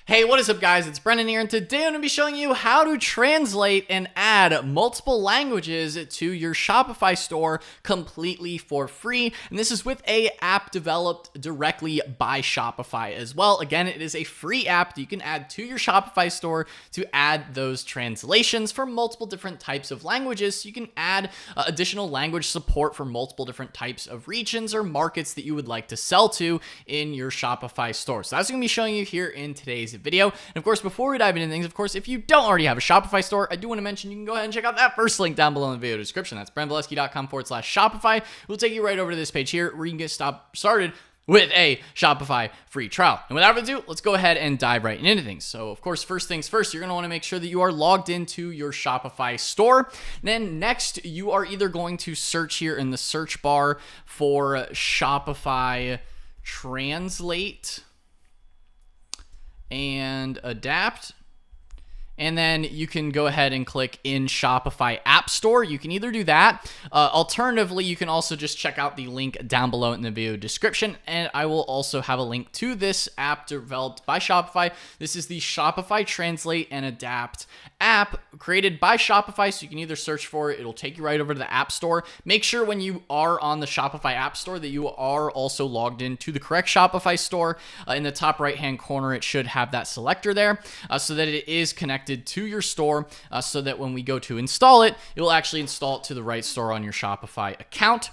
Hey, what is up guys? It's Brendan here, and today I'm going to be showing you how to translate and add multiple languages to your Shopify store completely for free. And this is with an app developed directly by Shopify as well. Again, it is a free app that you can add to your Shopify store to add those translations for multiple different types of languages. So you can add additional language support for multiple different types of regions or markets that you would like to sell to in your Shopify store. So that's going to be showing you here in today's video. And of course, before we dive into things, of course, if you don't already have a Shopify store, I do want to mention you can go ahead and check out that first link down below in the video description. That's brandvalesky.com/Shopify. It will take you right over to this page here where you can get started with a Shopify free trial. And without further ado, let's go ahead and dive right into things. So of course, first things first, you're going to want to make sure that you are logged into your Shopify store. Then next, you are either going to search here in the search bar for Shopify Translate and Adapt. And then you can go ahead and click in Shopify App Store. You can either do that. Alternatively, you can also just check out the link down below in the video description. And I will also have a link to this app developed by Shopify. This is the Shopify Translate and Adapt app created by Shopify. So you can either search for it. It'll take you right over to the App Store. Make sure when you are on the Shopify App Store that you are also logged into the correct Shopify store. In the top right-hand corner, it should have that selector there so that it is connected to your store so that when we go to install it, it will actually install it to the right store on your Shopify account.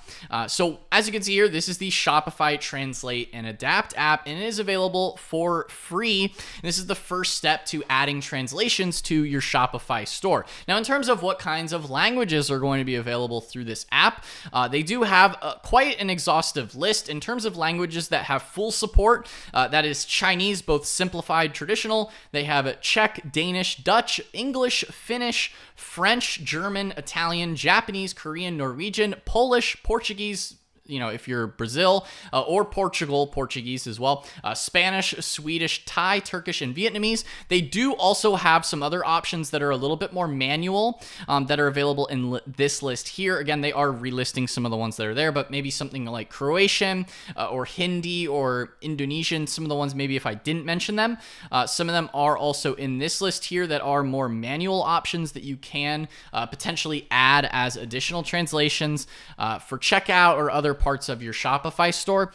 So as you can see here, this is the Shopify Translate and Adapt app, and it is available for free. And this is the first step to adding translations to your Shopify store. Now, in terms of what kinds of languages are going to be available through this app, they do have quite an exhaustive list. In terms of languages that have full support, that is Chinese, both simplified, traditional. They have Czech, Danish, Dutch, English, Finnish, French, German, Italian, Japanese, Korean, Norwegian, Polish, Portuguese, if you're Brazil, or Portuguese as well, Spanish, Swedish, Thai, Turkish, and Vietnamese. They do also have some other options that are a little bit more manual that are available in this list here. Again, they are relisting some of the ones that are there, but maybe something like Croatian or Hindi or Indonesian, some of the ones maybe if I didn't mention them. Some of them are also in this list here that are more manual options that you can potentially add as additional translations for checkout or other parts of your Shopify store.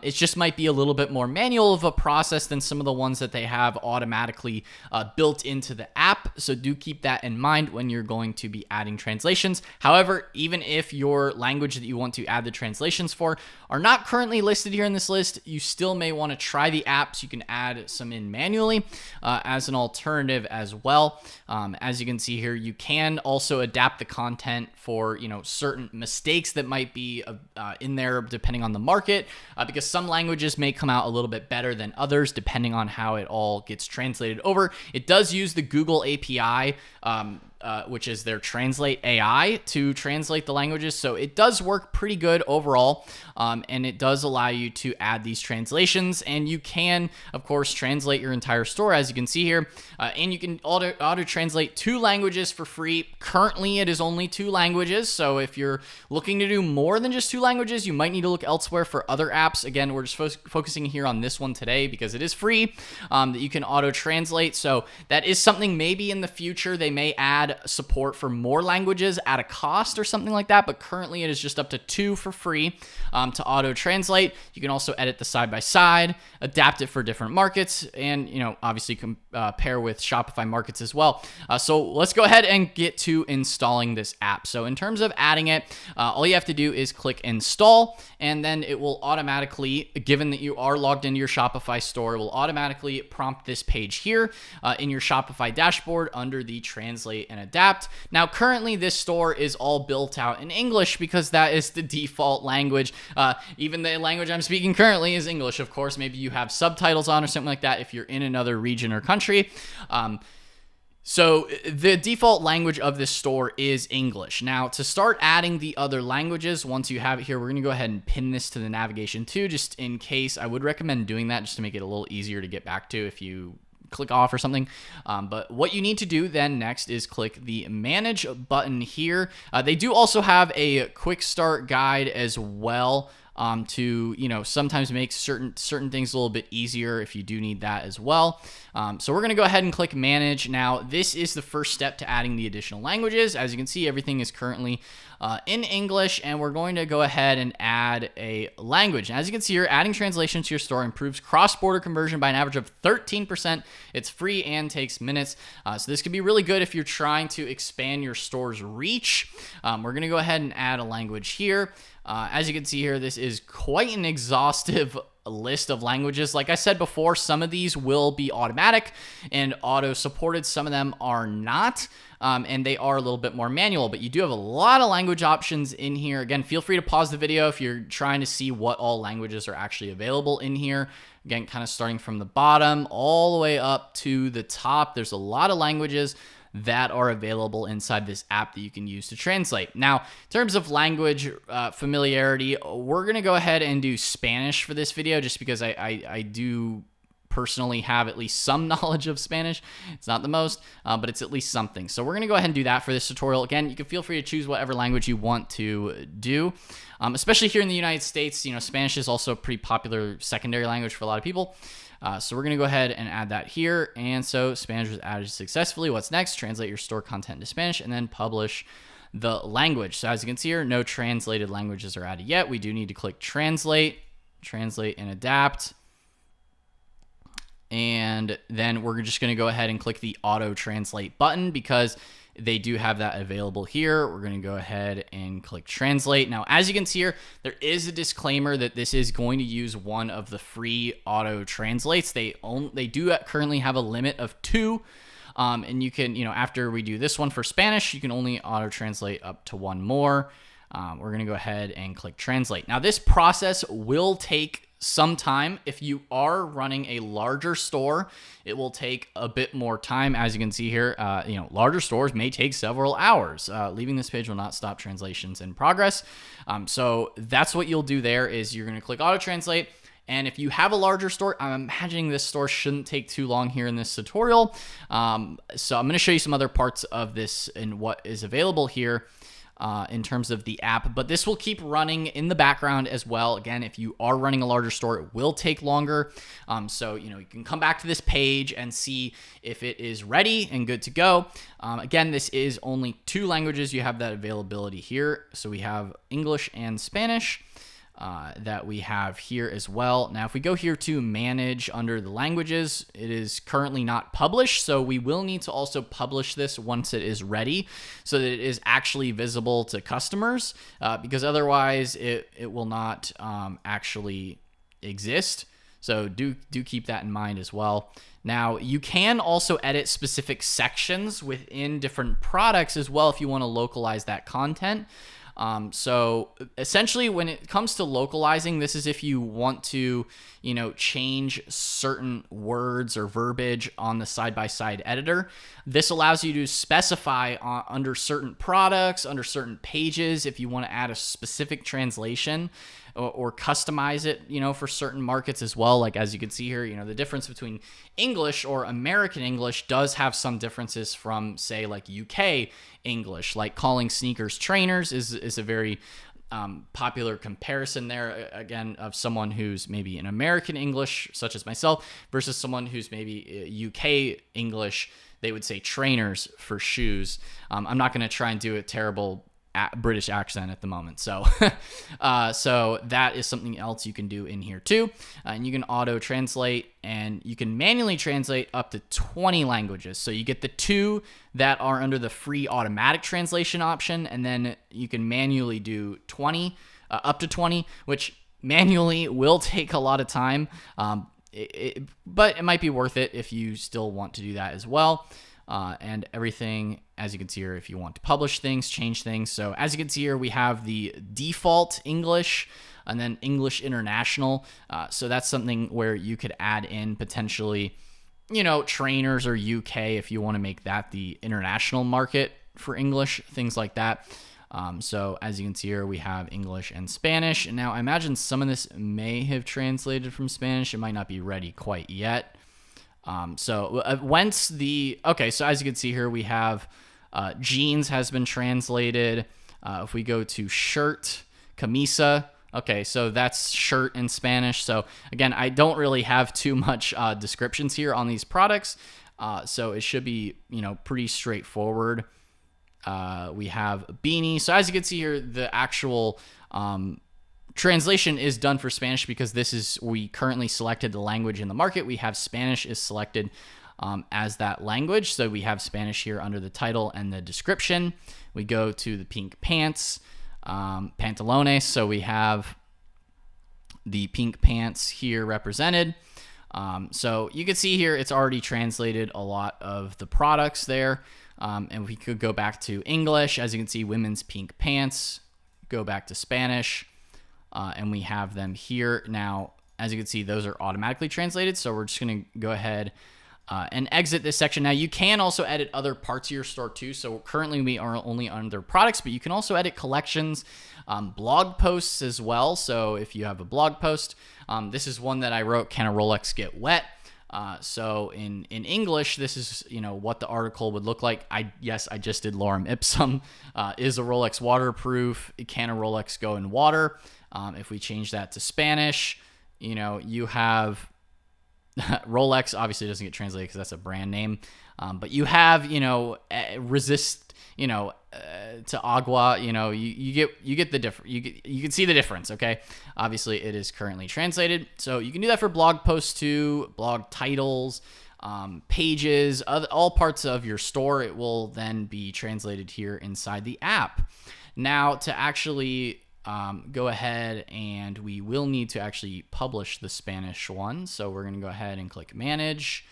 It just might be a little bit more manual of a process than some of the ones that they have automatically built into the app. So do keep that in mind when you're going to be adding translations. However, even if your language that you want to add the translations for are not currently listed here in this list, you still may want to try the app so you can add some in manually as an alternative as well. As you can see here, you can also adapt the content for certain mistakes that might be in there depending on the market, because some languages may come out a little bit better than others depending on how it all gets translated over. It does use the Google API, which is their Translate AI, to translate the languages. So it does work pretty good overall, and it does allow you to add these translations. And you can, of course, translate your entire store, as you can see here. And you can auto-translate 2 languages for free. Currently, it is only 2 languages. So if you're looking to do more than just 2 languages, you might need to look elsewhere for other apps. Again, we're just focusing here on this one today because it is free, that you can auto-translate. So that is something maybe in the future they may add support for more languages at a cost or something like that, but currently it is just up to 2 for free to auto translate. You can also edit the side by side, adapt it for different markets, and obviously compare with Shopify markets as well. So let's go ahead and get to installing this app. So in terms of adding it, all you have to do is click install, and then it will automatically, given that you are logged into your Shopify store, it will automatically prompt this page here in your Shopify dashboard under the Translate and Adapt. Now, currently this store is all built out in English because that is the default language. Even the language I'm speaking currently is English, of course. Maybe you have subtitles on or something like that if you're in another region or country. So the default language of this store is English. Now, to start adding the other languages, once you have it here, we're going to go ahead and pin this to the navigation too, just in case. I would recommend doing that just to make it a little easier to get back to if you click off or something. But what you need to do then next is click the manage button here. They do also have a quick start guide as well. to, sometimes make certain things a little bit easier if you do need that as well. So we're going to go ahead and click manage. Now, this is the first step to adding the additional languages. As you can see, everything is currently in English, and we're going to go ahead and add a language. And as you can see here, adding translation to your store improves cross-border conversion by an average of 13%. It's free and takes minutes. So this could be really good if you're trying to expand your store's reach. We're going to go ahead and add a language here. As you can see here, this is quite an exhaustive list of languages. Like I said before, some of these will be automatic and auto supported. Some of them are not, and they are a little bit more manual, but you do have a lot of language options in here. Again, feel free to pause the video if you're trying to see what all languages are actually available in here. Again, kind of starting from the bottom all the way up to the top. There's a lot of languages that are available inside this app that you can use to translate. Now, in terms of language familiarity, we're going to go ahead and do Spanish for this video just because I do personally have at least some knowledge of Spanish. It's not the most, but it's at least something. So we're going to go ahead and do that for this tutorial. Again, you can feel free to choose whatever language you want to do, especially here in the United States. Spanish is also a pretty popular secondary language for a lot of people. So we're going to go ahead and add that here. And so Spanish was added successfully. What's next? Translate your store content into Spanish and then publish the language. So as you can see here, no translated languages are added yet. We do need to click translate and adapt. And then we're just going to go ahead and click the auto translate button because they do have that available here. We're going to go ahead and click translate. Now, as you can see here, there is a disclaimer that this is going to use one of the free auto translates. They do currently have a limit of 2. And you can, after we do this one for Spanish, you can only auto translate up to 1 more. We're going to go ahead and click translate. Now, this process will take some time. If you are running a larger store, it will take a bit more time. As you can see here, larger stores may take several hours. Leaving this page will not stop translations in progress. So that's what you'll do there is you're going to click auto translate. And if you have a larger store, I'm imagining this store shouldn't take too long here in this tutorial. So I'm going to show you some other parts of this and what is available here in terms of the app, but this will keep running in the background as well. Again, if you are running a larger store, it will take longer. So, you can come back to this page and see if it is ready and good to go. Again, this is only 2 languages. You have that availability here. So we have English and Spanish. That we have here as well. Now, if we go here to manage under the languages, it is currently not published, so we will need to also publish this once it is ready so that it is actually visible to customers, because otherwise it will not actually exist. So do keep that in mind as well. Now, you can also edit specific sections within different products as well if you want to localize that content. So essentially when it comes to localizing, this is if you want to, change certain words or verbiage on the side-by-side editor. This allows you to specify under certain products, under certain pages, if you want to add a specific translation or customize it, for certain markets as well. Like as you can see here, the difference between English or American English does have some differences from, say, like UK English. Like calling sneakers trainers is a very popular comparison there, again, of someone who's maybe in American English, such as myself, versus someone who's maybe UK English. They would say trainers for shoes. I'm not going to try and do a terrible British accent at the moment. So so that is something else you can do in here too. And you can auto translate and you can manually translate up to 20 languages. So you get the 2 that are under the free automatic translation option, and then you can manually do 20, up to 20, which manually will take a lot of time. But it might be worth it if you still want to do that as well. And everything, as you can see here, if you want to publish things, change things. So as you can see here, we have the default English and then English International. So that's something where you could add in potentially, trainers or UK if you want to make that the international market for English, things like that. So as you can see here, we have English and Spanish. And now I imagine some of this may have translated from Spanish. It might not be ready quite yet. So as you can see here, we have jeans has been translated. If we go to shirt, camisa, Okay, so that's shirt in Spanish. So again, I don't really have too much descriptions here on these products. So it should be, pretty straightforward. We have beanie. So as you can see here, the actual translation is done for Spanish because we currently selected the language in the market. We have Spanish is selected as that language. So we have Spanish here under the title and the description. We go to the pink pants, pantalones. So we have the pink pants here represented. So you can see here, it's already translated a lot of the products there. And we could go back to English. As you can see, women's pink pants, go back to Spanish, and we have them here. Now, as you can see, those are automatically translated. So we're just going to go ahead and exit this section. Now, you can also edit other parts of your store too. So currently we are only under products, but you can also edit collections, blog posts as well. So if you have a blog post, this is one that I wrote, Can a Rolex Get Wet? So in English, this is, what the article would look like. I just did lorem ipsum. Is a Rolex waterproof? Can a Rolex go in water? If we change that to Spanish, you have Rolex obviously doesn't get translated because that's a brand name. But you have, resist, to agua, you get the difference. You can see the difference. Okay. Obviously it is currently translated. So you can do that for blog posts too, blog titles, pages, all parts of your store. It will then be translated here inside the app. Now to actually go ahead, and we will need to actually publish the Spanish one. So we're going to go ahead and click manage,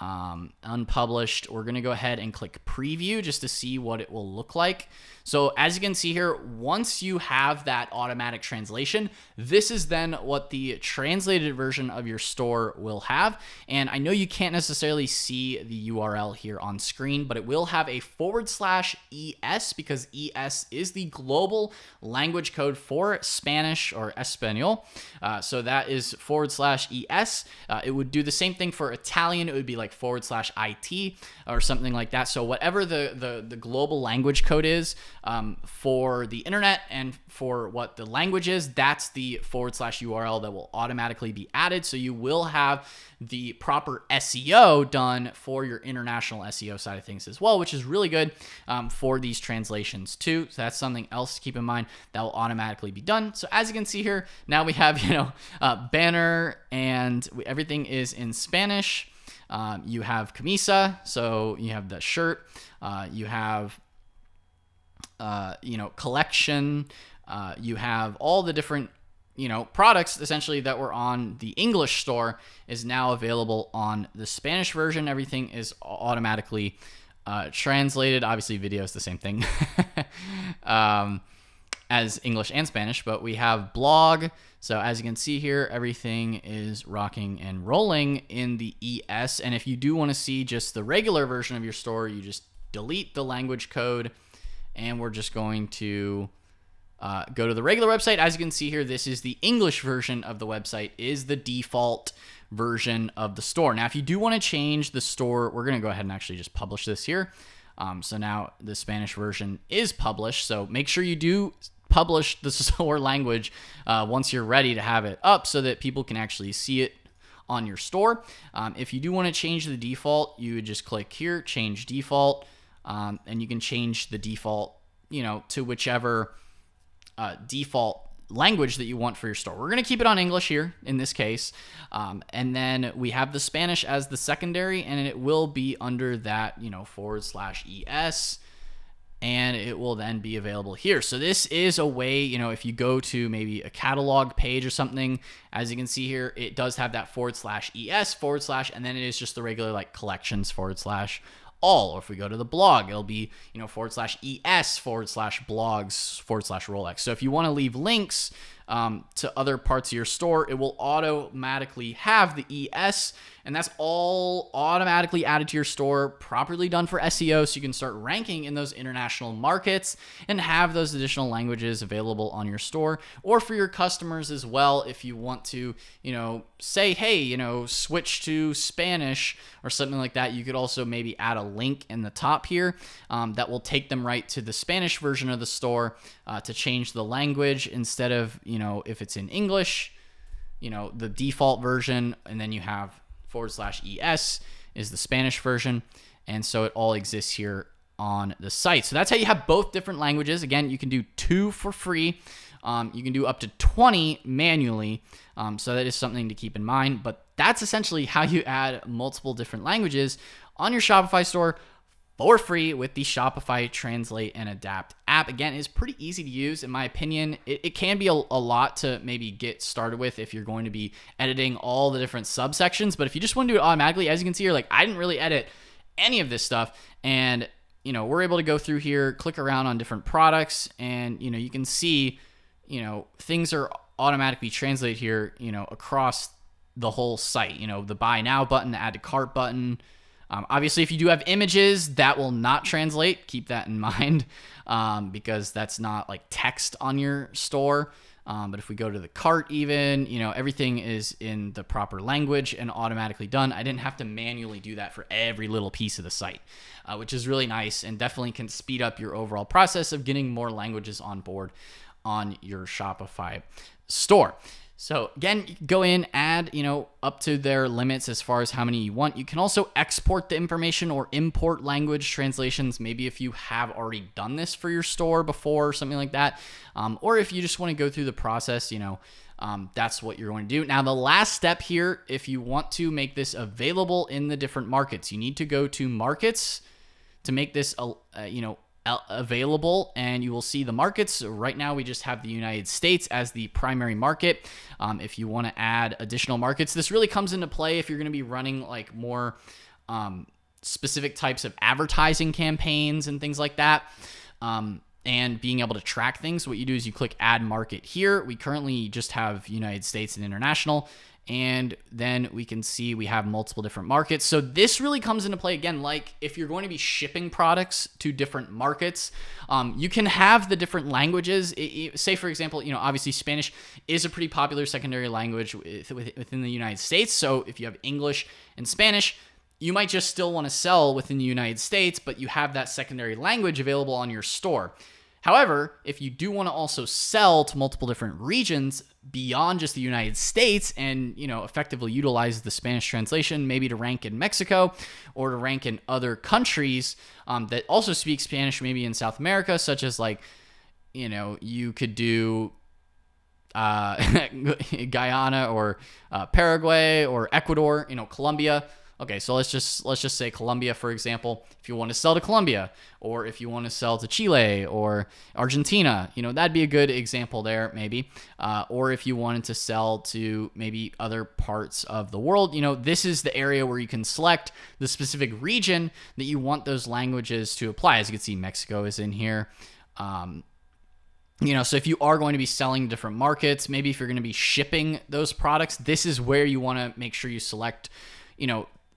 unpublished. We're going to go ahead and click preview just to see what it will look like. So as you can see here, once you have that automatic translation, this is then what the translated version of your store will have. And I know you can't necessarily see the URL here on screen, but it will have a /ES because ES is the global language code for Spanish or Espanol. So that is /ES. It would do the same thing for Italian. It would be like /IT or something like that. So whatever the global language code is, for the internet and for what the language is, that's the /URL that will automatically be added. So you will have the proper SEO done for your international SEO side of things as well, which is really good for these translations too. So that's something else to keep in mind that will automatically be done. So as you can see here, now we have, banner, and everything is in Spanish. You have camisa, so you have the shirt. You have collection. You have all the different, products essentially that were on the English store is now available on the Spanish version. Everything is automatically translated. Obviously, video is the same thing as English and Spanish, but we have blog. So as you can see here, everything is rocking and rolling in the ES. And if you do want to see just the regular version of your store, you just delete the language code. And we're just going to go to the regular website. As you can see here, this is the English version of the website, is the default version of the store. Now, if you do want to change the store, we're going to go ahead and actually just publish this here. So now the Spanish version is published. So make sure you do publish the store language once you're ready to have it up so that people can actually see it on your store. If you do want to change the default, you would just click here, change default. And you can change the default, to whichever default language that you want for your store. We're going to keep it on English here in this case. And then we have the Spanish as the secondary, and it will be under that, /ES, and it will then be available here. So this is a way, if you go to maybe a catalog page or something, as you can see here, it does have that /ES/ and then it is just the regular like collections / all. Or if we go to the blog, it'll be, /ES/ blogs / Rolex. So if you want to leave links to other parts of your store, it will automatically have the ES, and that's all automatically added to your store, properly done for SEO, so you can start ranking in those international markets and have those additional languages available on your store, or for your customers as well. If you want to, say, hey, switch to Spanish or something like that, you could also maybe add a link in the top here that will take them right to the Spanish version of the store to change the language instead of, if it's in English, the default version, and then you have /ES is the Spanish version. And so it all exists here on the site. So that's how you have both different languages. Again, you can do 2 for free. You can do up to 20 manually. So that is something to keep in mind. But that's essentially how you add multiple different languages on your Shopify store for free with the Shopify Translate and Adapt app. Again, it's pretty easy to use, in my opinion. It can be a lot to maybe get started with if you're going to be editing all the different subsections. But if you just want to do it automatically, as you can see here, I didn't really edit any of this stuff. And, we're able to go through here, click around on different products, and, you can see, things are automatically translated here, across the whole site. The buy now button, the add to cart button. Obviously, if you do have images, that will not translate. Keep that in mind because that's not like text on your store. But if we go to the cart even, everything is in the proper language and automatically done. I didn't have to manually do that for every little piece of the site, which is really nice and definitely can speed up your overall process of getting more languages on board on your Shopify store. So again, you can go in, add, up to their limits as far as how many you want. You can also export the information or import language translations. Maybe if you have already done this for your store before or something like that. Or if you just want to go through the process, that's what you're going to do. Now, the last step here, if you want to make this available in the different markets, you need to go to markets to make this, available, and you will see the markets. Right now we just have the United States as the primary market. If you want to add additional markets, this really comes into play if you're going to be running like more specific types of advertising campaigns and things like that, and being able to track things. What you do is you click add market here. We currently just have United States and international, and then we can see we have multiple different markets. So this really comes into play again, like if you're going to be shipping products to different markets, you can have the different languages. Say, for example, obviously Spanish is a pretty popular secondary language within the United States. So if you have English and Spanish, you might just still want to sell within the United States, but you have that secondary language available on your store. However, if you do want to also sell to multiple different regions beyond just the United States and, effectively utilize the Spanish translation, maybe to rank in Mexico or to rank in other countries that also speak Spanish, maybe in South America, such as you could do Guyana or Paraguay or Ecuador, Colombia. Okay, so let's just say Colombia, for example. If you want to sell to Colombia, or if you want to sell to Chile or Argentina, that'd be a good example there, maybe. Or if you wanted to sell to maybe other parts of the world, this is the area where you can select the specific region that you want those languages to apply. As you can see, Mexico is in here. So if you are going to be selling different markets, maybe if you're going to be shipping those products, this is where you want to make sure you select,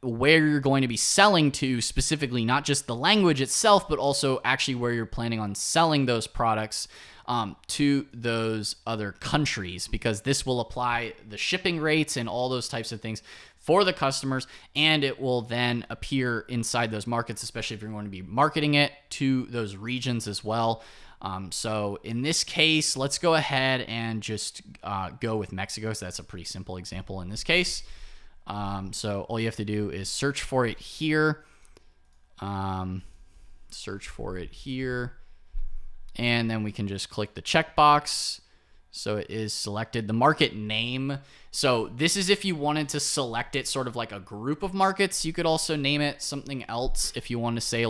where you're going to be selling to specifically, not just the language itself, but also actually where you're planning on selling those products to those other countries, because this will apply the shipping rates and all those types of things for the customers, and it will then appear inside those markets, especially if you're going to be marketing it to those regions as well. So in this case, let's go ahead and just go with Mexico. So that's a pretty simple example in this case. So all you have to do is search for it here. And then we can just click the checkbox. So it is selected. The market name. So this is if you wanted to select it sort of like a group of markets. You could also name it something else if you want to say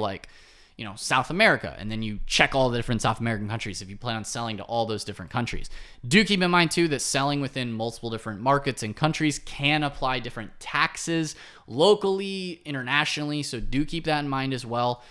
South America, and then you check all the different South American countries if you plan on selling to all those different countries. Do keep in mind too that selling within multiple different markets and countries can apply different taxes locally, internationally, so do keep that in mind as well.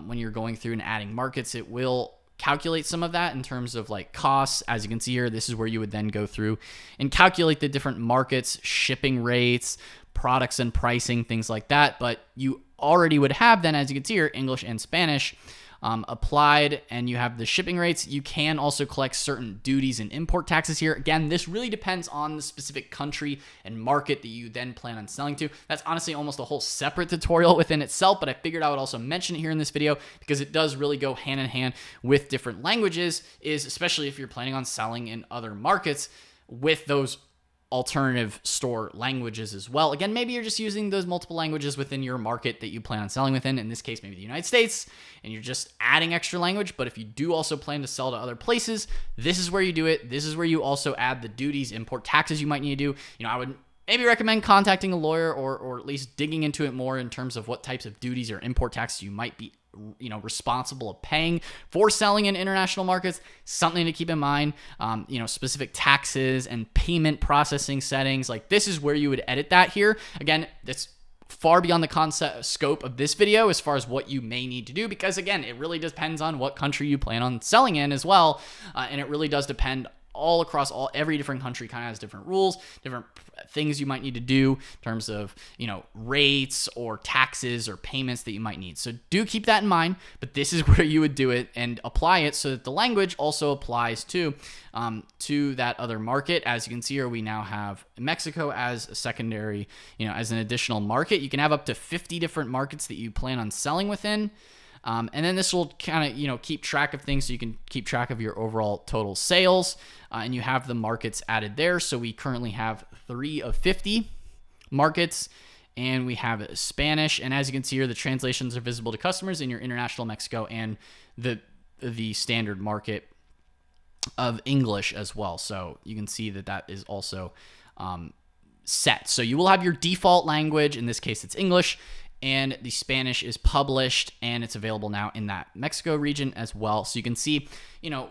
When you're going through and adding markets, it will calculate some of that in terms of costs. As you can see here, this is where you would then go through and calculate the different markets, shipping rates, products and pricing, things like that. But you already would have then, as you can see here, English and Spanish applied, and you have the shipping rates. You can also collect certain duties and import taxes here. Again, this really depends on the specific country and market that you then plan on selling to. That's honestly almost a whole separate tutorial within itself, but I figured I would also mention it here in this video because it does really go hand in hand with different languages, especially if you're planning on selling in other markets with those alternative store languages as well. Again, maybe you're just using those multiple languages within your market that you plan on selling within. In this case, maybe the United States, and you're just adding extra language. But if you do also plan to sell to other places, this is where you do it. This is where you also add the duties, import taxes you might need to do. I would maybe recommend contacting a lawyer or at least digging into it more in terms of what types of duties or import taxes you might be responsible of paying for selling in international markets. Something to keep in mind, specific taxes and payment processing settings. Like, this is where you would edit that here. Again, that's far beyond the concept scope of this video as far as what you may need to do, because again, it really depends on what country you plan on selling in as well. And it really does depend all across every different country kind of has different rules, different things you might need to do in terms of, rates or taxes or payments that you might need. So do keep that in mind, but this is where you would do it and apply it so that the language also applies to that other market. As you can see here, we now have Mexico as a secondary, as an additional market. You can have up to 50 different markets that you plan on selling within. And then this will kind of, keep track of things so you can keep track of your overall total sales. And you have the markets added there. So we currently have 3 of 50 markets, and we have Spanish. And as you can see here, the translations are visible to customers in your international Mexico and the standard market of English as well. So you can see that is also set. So you will have your default language. In this case, it's English. And the Spanish is published, and it's available now in that Mexico region as well. So you can see,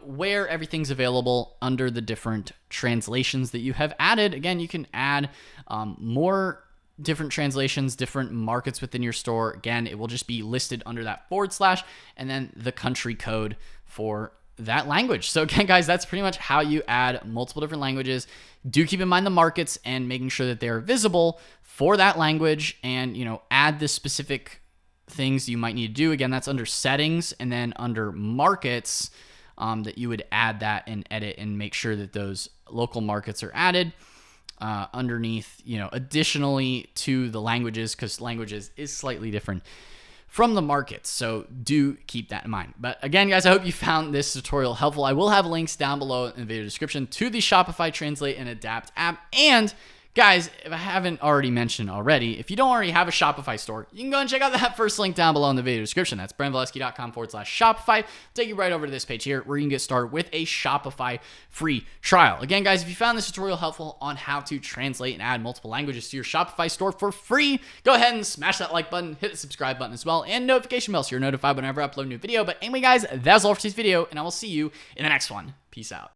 where everything's available under the different translations that you have added. Again, you can add more different translations, different markets within your store. Again, it will just be listed under that / and then the country code for that language. So again, guys, that's pretty much how you add multiple different languages. Do keep in mind the markets and making sure that they're visible for that language, and add the specific things you might need to do. Again, that's under settings, and then under markets that you would add that and edit and make sure that those local markets are added underneath, additionally to the languages, because languages is slightly different from the markets. So do keep that in mind. But again, guys, I hope you found this tutorial helpful. I will have links down below in the video description to the Shopify Translate and Adapt app. And guys, if I haven't already mentioned already, if you don't already have a Shopify store, you can go and check out that first link down below in the video description. That's brandvalesky.com/Shopify. Take you right over to this page here where you can get started with a Shopify free trial. Again, guys, if you found this tutorial helpful on how to translate and add multiple languages to your Shopify store for free, go ahead and smash that like button, hit the subscribe button as well, and notification bell so you're notified whenever I upload a new video. But anyway, guys, that's all for today's video, and I will see you in the next one. Peace out.